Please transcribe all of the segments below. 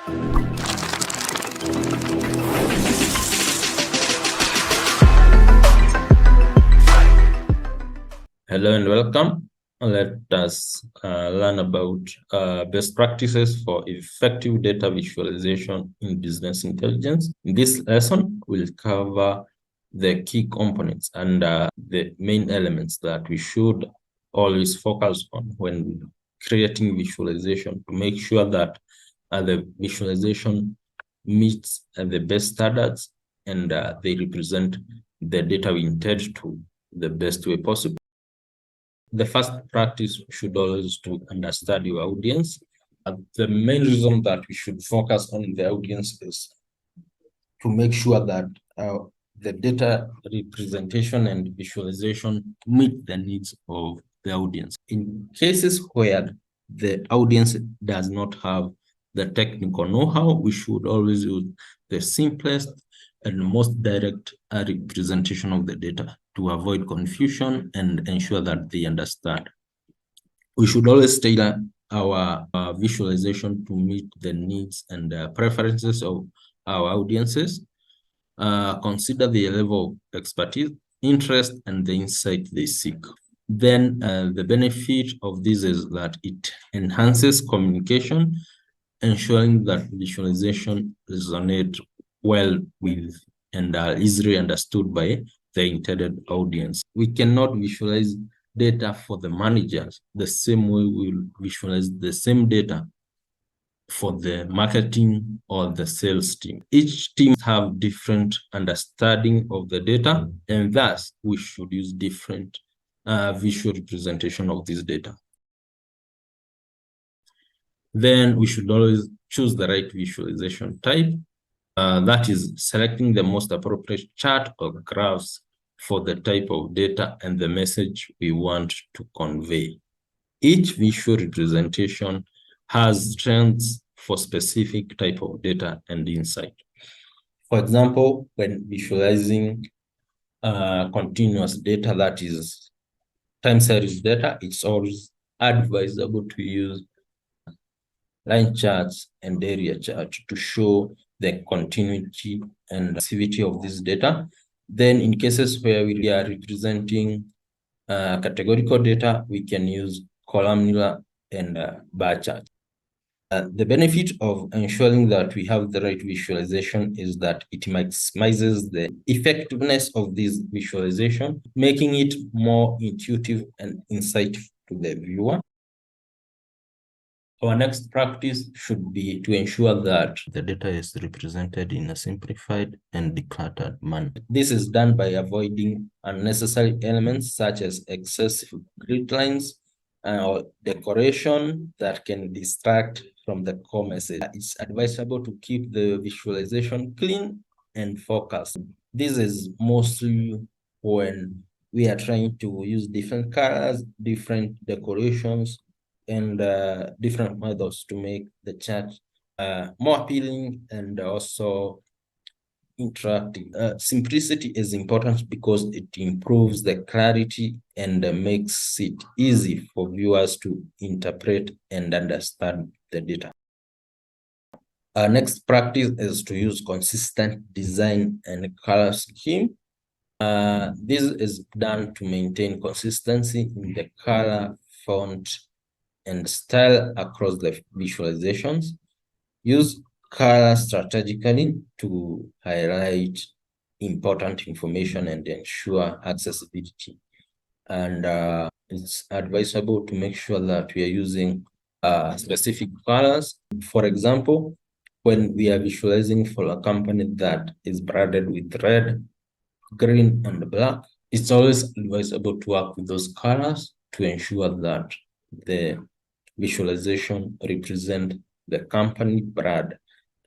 Hello and welcome. Let us learn about best practices for effective data visualization in business intelligence. In this lesson, we'll cover the key components and the main elements that we should always focus on when creating visualization to make sure that the visualization meets the best standards and they represent the data we intend to the best way possible. The first practice should always to understand your audience. The main reason that we should focus on the audience is to make sure that the data representation and visualization meet the needs of the audience. In cases where the audience does not have the technical know-how, we should always use the simplest and most direct representation of the data to avoid confusion and ensure that they understand. We should always tailor our visualization to meet the needs and preferences of our audiences. Consider the level of expertise, interest, and the insight they seek. Then the benefit of this is that it enhances communication, ensuring that visualization resonates well with and are easily understood by the intended audience. We cannot visualize data for the managers the same way we'll visualize the same data for the marketing or the sales team. Each team have different understanding of the data, and thus we should use different visual representation of this data. Then we should always choose the right visualization type. That is selecting the most appropriate chart or graphs for the type of data and the message we want to convey. Each visual representation has strengths for specific type of data and insight. For example, when visualizing continuous data, that is time series data, it's always advisable to use line charts and area charts to show the continuity and activity of this data. Then in cases where we are representing categorical data, we can use columnar and bar charts. The benefit of ensuring that we have the right visualization is that it maximizes the effectiveness of this visualization, making it more intuitive and insightful to the viewer. Our next practice should be to ensure that the data is represented in a simplified and decluttered manner. This is done by avoiding unnecessary elements such as excessive grid lines or decoration that can distract from the core message. It's advisable to keep the visualization clean and focused. This is mostly when we are trying to use different colors, different decorations, and different methods to make the chart more appealing and also interactive. Simplicity is important because it improves the clarity and makes it easy for viewers to interpret and understand the data. Our next practice is to use consistent design and color scheme. This is done to maintain consistency in the color, font, and style across the visualizations. Use color strategically to highlight important information and ensure accessibility. And it's advisable to make sure that we are using specific colors. For example, when we are visualizing for a company that is branded with red, green, and black, it's always advisable to work with those colors to ensure that the visualization represent the company brand,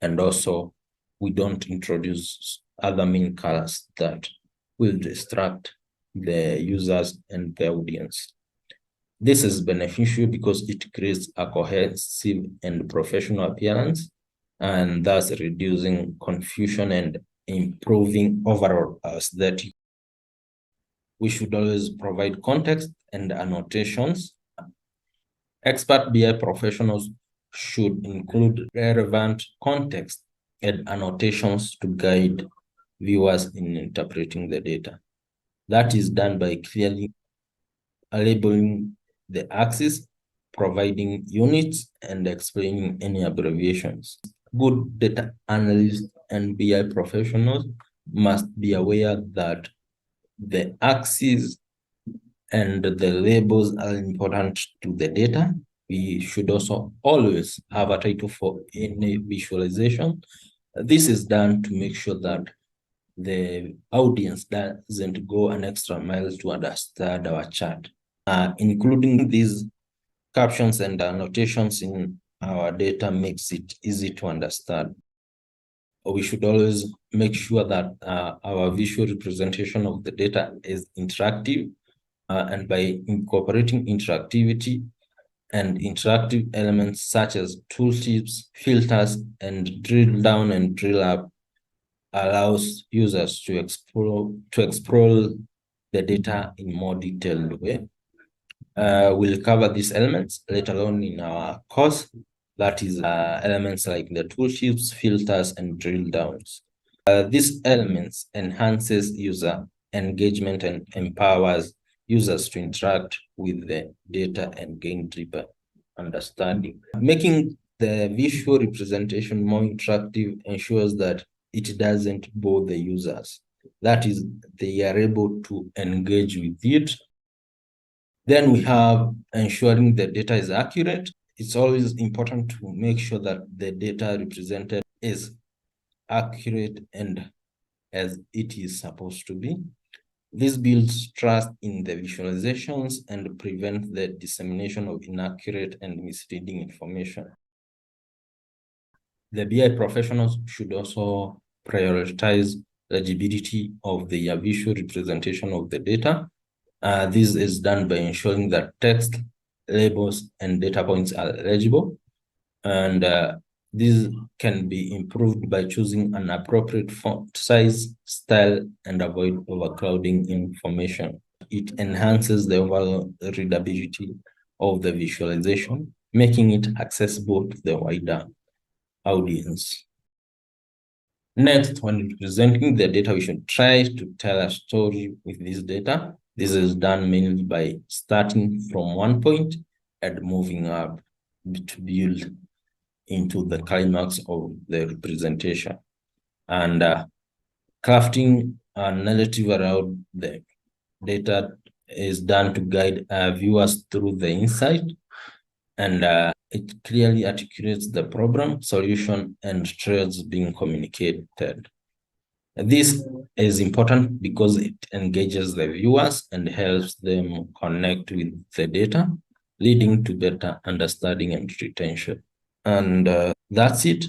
and also we don't introduce other main colors that will distract the users and the audience. This is beneficial because it creates a cohesive and professional appearance, and thus reducing confusion and improving overall aesthetic. We should always provide context and annotations. Expert BI professionals should include relevant context and annotations to guide viewers in interpreting the data. That is done by clearly labeling the axis, providing units, and explaining any abbreviations. Good data analysts and BI professionals must be aware that the axis and the labels are important to the data. We should also always have a title for any visualization. This is done to make sure that the audience doesn't go an extra mile to understand our chart. Including these captions and annotations in our data makes it easy to understand. We should always make sure that our visual representation of the data is interactive, and by incorporating interactivity and interactive elements such as tooltips, filters, and drill down and drill up allows users to explore the data in more detailed way. We'll cover these elements later on in our course. That is elements like the tooltips, filters, and drill downs. These elements enhances user engagement and empowers users to interact with the data and gain deeper understanding. Making the visual representation more interactive ensures that it doesn't bore the users. That is, they are able to engage with it. Then we have ensuring the data is accurate. It's always important to make sure that the data represented is accurate and as it is supposed to be. This builds trust in the visualizations and prevents the dissemination of inaccurate and misleading information. The BI professionals should also prioritize legibility of the visual representation of the data. This is done by ensuring that text, labels, and data points are legible. And this can be improved by choosing an appropriate font size, style, and avoid overcrowding information. It enhances the overall readability of the visualization, making it accessible to the wider audience. Next, when presenting the data, we should try to tell a story with this data. This is done mainly by starting from one point and moving up to build into the climax of the representation. And crafting a narrative around the data is done to guide viewers through the insight, and it clearly articulates the problem, solution, and trends being communicated. This is important because it engages the viewers and helps them connect with the data, leading to better understanding and retention. And that's it.